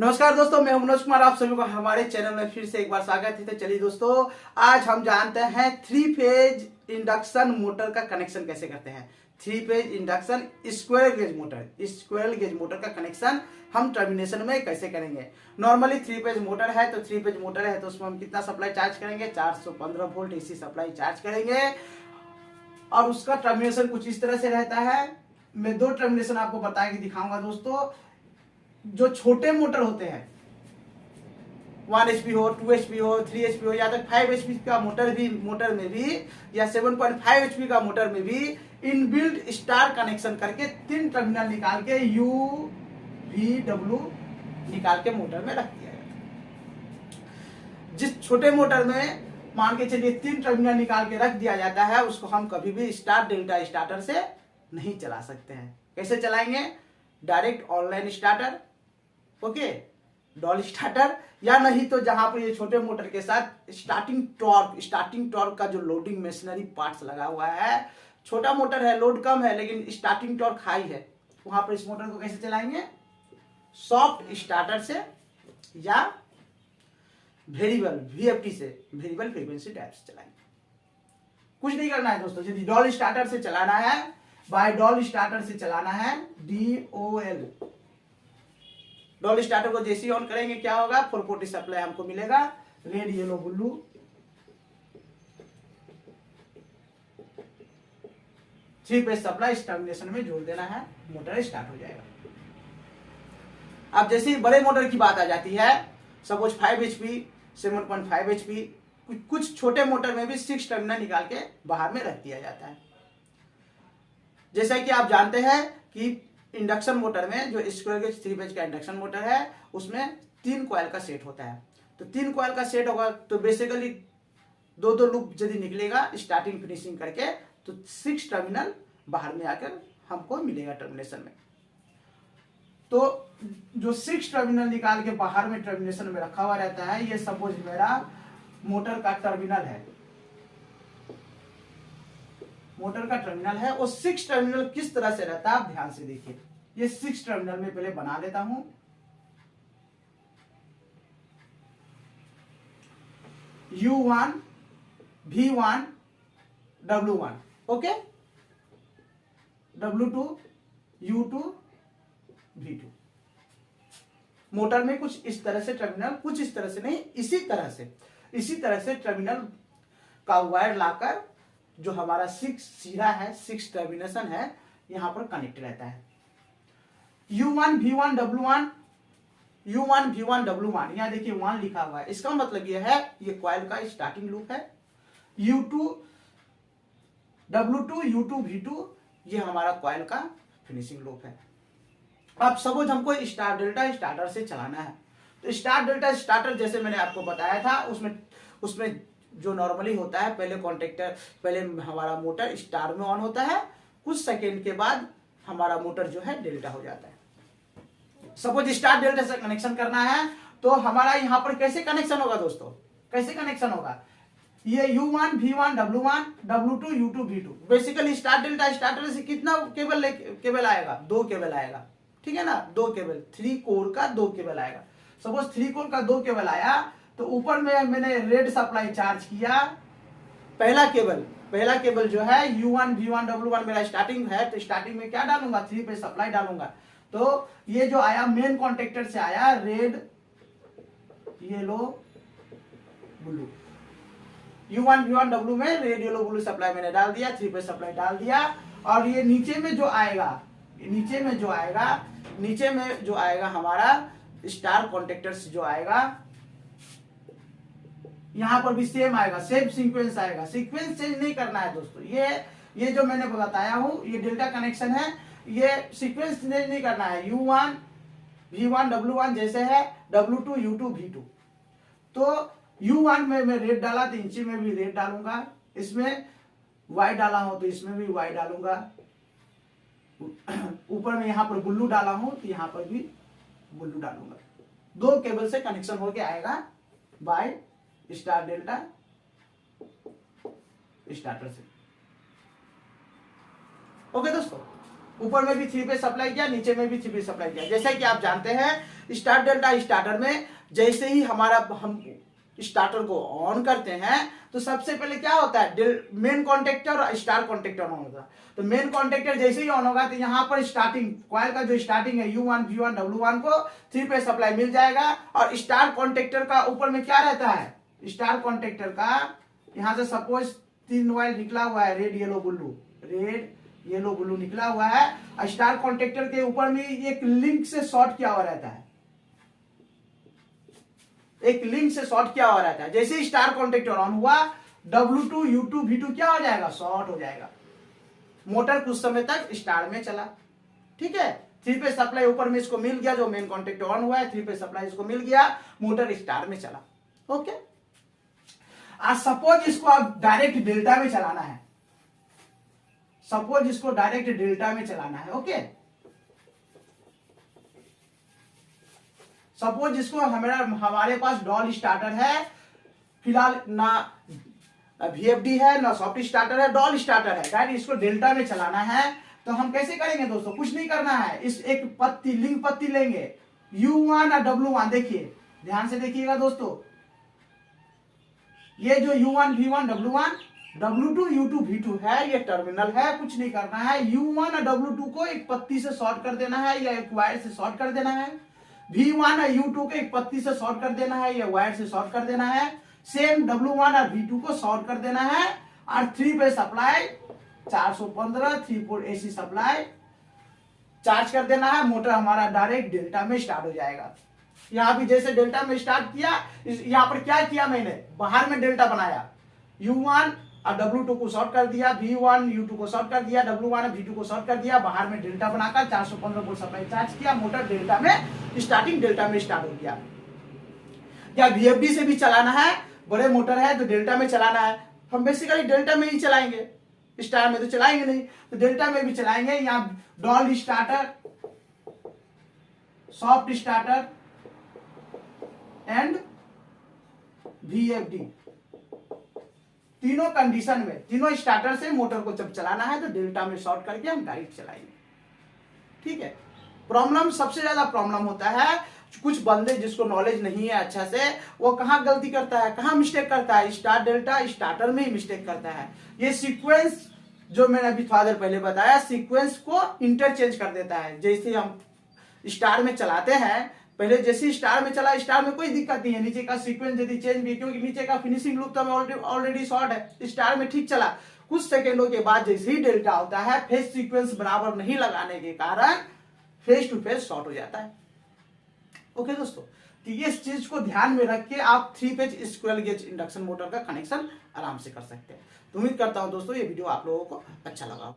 नमस्कार दोस्तों, मैं मनोज कुमार। आप सभी को हमारे चैनल में फिर से एक बार स्वागत है। तो चलिए दोस्तों, आज हम जानते हैं 3 फेज इंडक्शन मोटर का कनेक्शन कैसे करते हैं। 3 phase induction square gauge motor का कनेक्शन हम टर्मिनेशन में कैसे करेंगे। नॉर्मली 3 फेज मोटर है तो 3 फेज मोटर है तो उसमें हम कितना सप्लाई चार्ज करेंगे, 415 वोल्ट एसी सप्लाई चार्ज करेंगे और उसका टर्मिनेशन कुछ इस तरह से रहता है। मैं 2 टर्मिनेशन आपको बता के दिखाऊंगा दोस्तों। जो छोटे मोटर होते हैं 1 HP हो, 2 HP हो, 3 HP हो, या तक 5 HP का मोटर में भी या 7.5 HP का मोटर में भी इनबिल्ट स्टार कनेक्शन करके 3 टर्मिनल निकाल के U V W निकाल के मोटर में रख दिया जाता है। जिस छोटे मोटर में मान के चलिए 3 टर्मिनल निकाल के रख दिया जाता है, उसको हम कभी भी स्टार डेल्टा स्टार्टर से नहीं चला सकते हैं। कैसे चलाएंगे? Direct online starter, okay, doll starter, या नहीं तो जहां पर ये छोटे मोटर के साथ स्टार्टिंग टॉर्क का जो लोडिंग मशीनरी पार्ट्स लगा हुआ है। छोटा मोटर है, लोड कम है, लेकिन स्टार्टिंग टॉर्क हाई है। वहां पर इस मोटर को कैसे चलाएंगे? सॉफ्ट स्टार्टर से या वेरिएबल VFD से, वेरिएबल फ्रीक्वेंसी टाइप से चलाएंगे। कुछ नहीं करना है दोस्तों। यदि डॉल स्टार्टर से चलाना है, बाय डॉल स्टार्टर से चलाना है, DOL। डॉल स्टार्टर को जैसे ही ऑन करेंगे क्या होगा? 440 सप्लाई हमको मिलेगा, red yellow blue. 3 phase supply इस टर्मिनेशन में जोड़ देना है, मोटर स्टार्ट हो जाएगा। अब जैसे ही बड़े मोटर की बात आ जाती है, सपोज 5 HP, 7.5 HP, कुछ छोटे मोटर में भी 6 टर्मिनल निकाल के बाहर में रख दिया जाता है। जैसा कि आप जानते हैं कि इंडक्शन मोटर में जो स्क्वायर गेज 3 फेज का इंडक्शन मोटर है, उसमें 3 कॉइल का सेट होता है। तो 3 कॉइल का सेट होगा तो बेसिकली 2 लूप यदि निकलेगा स्टार्टिंग फिनिशिंग करके, तो 6 टर्मिनल बाहर में आकर हमको मिलेगा टर्मिनेशन में। तो जो 6 टर्मिनल निकाल के बाहर में टर्मिनेशन में रखा हुआ रहता है, ये सपोज मेरा मोटर का टर्मिनल है। मोटर का टर्मिनल है, और 6 टर्मिनल किस तरह से रहता है आप ध्यान से देखिए। ये 6 टर्मिनल में पहले बना लेता हूं। U1 V1 W1, okay, W2 U2 V2। Motor में कुछ इस तरह से टर्मिनल, कुछ इस तरह से नहीं, इसी तरह से टर्मिनल का वायर लाकर जो हमारा 6 सिरा है, 6 टर्मिनेशन है, यहां पर कनेक्ट रहता है। U1 V1 W1, U1 V1 W1, यहां देखिए 1 लिखा हुआ है। इसका मतलब यह है, ये कॉइल का स्टार्टिंग लूप है। U2 W2 U2 V2, ये हमारा कॉइल का फिनिशिंग लूप है। अब सपोज हमको स्टार डेल्टा स्टार्टर से चलाना है, तो स्टार डेल्टा स्टार्टर जैसे मैंने आपको बताया था, उसमें जो नॉर्मली होता है, पहले हमारा मोटर स्टार में ऑन होता है, कुछ सेकेंड के बाद हमारा मोटर जो है डेल्टा हो जाता है। सपोज स्टार डेल्टा से कनेक्शन करना है, तो हमारा यहां पर कैसे कनेक्शन होगा दोस्तों? कैसे कनेक्शन होगा? ये U1 V1 W1 W2 U2 V2। Basically star delta starter से कितना केबल आएगा? 2 केबल आएगा, ठीक है ना। 2 केबल, 3 कोर का 2 केबल आएगा। सपोज 3 कोर का 2 केबल आया, तो ऊपर में मैंने रेड सप्लाई चार्ज किया। पहला केबल जो है U1 V1 W1 मेरा स्टार्टिंग है, तो स्टार्टिंग में क्या डालूंगा? 3 पे सप्लाई डालूंगा। तो ये जो आया मेन कॉन्टेक्टर से आया, red yellow blue. U1 V1 W में रेड येलो ब्लू सप्लाई मैंने डाल दिया, 3 पे सप्लाई डाल दिया। और ये नीचे में जो आएगा हमारा स्टार कॉन्टेक्टर से जो आएगा, यहां पर भी सेम आएगा, सेम सीक्वेंस आएगा। सीक्वेंस चेंज नहीं करना है दोस्तों। ये जो मैंने बताया हूं, ये डेल्टा कनेक्शन है, ये सीक्वेंस चेंज नहीं करना है। U1 V1 W1 जैसे है, W2 U2 V2। तो U1 में मैं रेड डाला तो नीचे में भी रेड डालूंगा, इसमें वाइट डाला हूं तो इसमें भी वाइट डालूंगा, ऊपर में यहां पर ब्लू डाला हूं तो यहां पर भी ब्लू डालूंगा। 2 केबल से कनेक्शन होके आएगा बाय स्टार डेल्टा स्टार्टर से। ओके दोस्तों, ऊपर में भी 3 फेज सप्लाई किया, नीचे में भी 3 फेज सप्लाई किया। जैसे कि आप जानते हैं स्टार डेल्टा स्टार्टर में जैसे ही हम स्टार्टर को ऑन करते हैं तो सबसे पहले क्या होता है, मेन कॉन्टेक्टर और स्टार कॉन्टेक्टर ऑन होगा। तो मेन कॉन्टेक्टर जैसे ही ऑन होगा तो यहाँ पर स्टार्टिंग कॉइल का जो स्टार्टिंग है U1 V1 W1 को 3 फेज सप्लाई मिल जाएगा। और स्टार कॉन्टेक्टर का ऊपर में क्या रहता है, स्टार कॉन्टेक्टर का यहाँ से सपोज 3 वायर निकला हुआ है, रेड येलो ब्लू निकला हुआ है, और स्टार कॉन्टेक्टर के ऊपर में एक लिंक से शॉर्ट किया हुआ रहता है, एक लिंक से शॉर्ट किया हुआ रहता है। जैसे ही स्टार कॉन्टेक्टर ऑन हुआ W2 U2 V2 क्या हो जाएगा, शॉर्ट हो जाएगा। मोटर कुछ समय तक स्टार में चला, ठीक है। 3 फेज सप्लाई ऊपर में इसको मिल गया, जो मेन कॉन्टेक्टर ऑन हुआ है 3 फेज सप्लाई इसको मिल गया, मोटर स्टार में चला। ओके, आज सपोज इसको आप डायरेक्ट डेल्टा में चलाना है, सपोज इसको डायरेक्ट डेल्टा में चलाना है। ओके, सपोज इसको हमारे पास डॉल स्टार्टर है, फिलहाल ना VFD है ना सॉफ्ट स्टार्टर है, डॉल स्टार्टर है, डायरेक्ट इसको डेल्टा में चलाना है। तो हम कैसे करेंगे दोस्तों, कुछ नहीं करना है, इस एक पत्ती लिंक पत्ती लेंगे U1 और W1, देखिए ध्यान से देखिएगा दोस्तों, ये जो U1 V1 W1 W2 U2 V2 है, ये टर्मिनल है, कुछ नहीं करना है। U1 और W2 को एक पत्ती से शॉर्ट कर देना है या एक वायर से शॉर्ट कर देना है। V1 और U2 को एक पत्ती से शॉर्ट कर देना है या वायर से शॉर्ट कर देना है। सेम W1 और V2 को शॉर्ट कर देना है। और 3 फेज सप्लाई 415 3 पोल AC सप्लाई चार्ज कर देना है। मोटर हमारा डायरेक्ट डेल्टा में स्टार्ट हो जाएगा। यहाँ भी जैसे डेल्टा में स्टार्ट किया, यहाँ पर क्या किया मैंने, बाहर में डेल्टा बनाया, U1 और W2 को शॉर्ट कर दिया, V1 U2 को शॉर्ट कर दिया, W1 और V2 को शॉर्ट कर दिया, बाहर में डेल्टा बनाकर 415 वोल्ट सप्लाई चार्ज किया, मोटर डेल्टा में स्टार्टिंग डेल्टा में स्टार्ट हो गया। या VFD से भी चलाना है, बड़े मोटर है तो डेल्टा में चलाना है, हम बेसिकली डेल्टा में ही चलाएंगे, स्टार में तो चलाएंगे नहीं, तो डेल्टा में भी चलाएंगे। यहाँ doll starter, soft starter and VFD, तीनों कंडीशन में, तीनों स्टार्टर से मोटर को जब चलाना है तो डेल्टा में शॉर्ट करके हम डायरेक्ट चलाएंगे, ठीक है। प्रॉब्लम, सबसे ज्यादा प्रॉब्लम होता है कुछ बंदे जिसको नॉलेज नहीं है अच्छा से, वो कहाँ गलती करता है, कहाँ मिस्टेक करता है, स्टार डेल्टा स्टार्टर में ही मिस्टेक करता है। ये सीक्वेंस जो मैंने अभी थोड़ा देर पहले बताया, सीक्वेंस को इंटरचेंज कर देता है। जैसे हम स्टार में चलाते हैं, पहले जैसे स्टार में चला, स्टार में कोई दिक्कत नहीं है, नीचे का सीक्वेंस यदि चेंज भी, क्योंकि नीचे का फिनिशिंग लूप तो ऑलरेडी शॉर्ट है, स्टार में ठीक चला। कुछ सेकेंडों के बाद जैसे ही डेल्टा होता है, फेज सीक्वेंस बराबर नहीं लगाने के कारण फेज टू फेज शॉर्ट हो जाता है। ओके दोस्तों, तो ये चीज को ध्यान में रख के आप 3 phase squirrel gauge induction motor का कनेक्शन आराम से कर सकते हैं। तो उम्मीद करता हूं दोस्तों ये वीडियो आप लोगों को अच्छा लगा।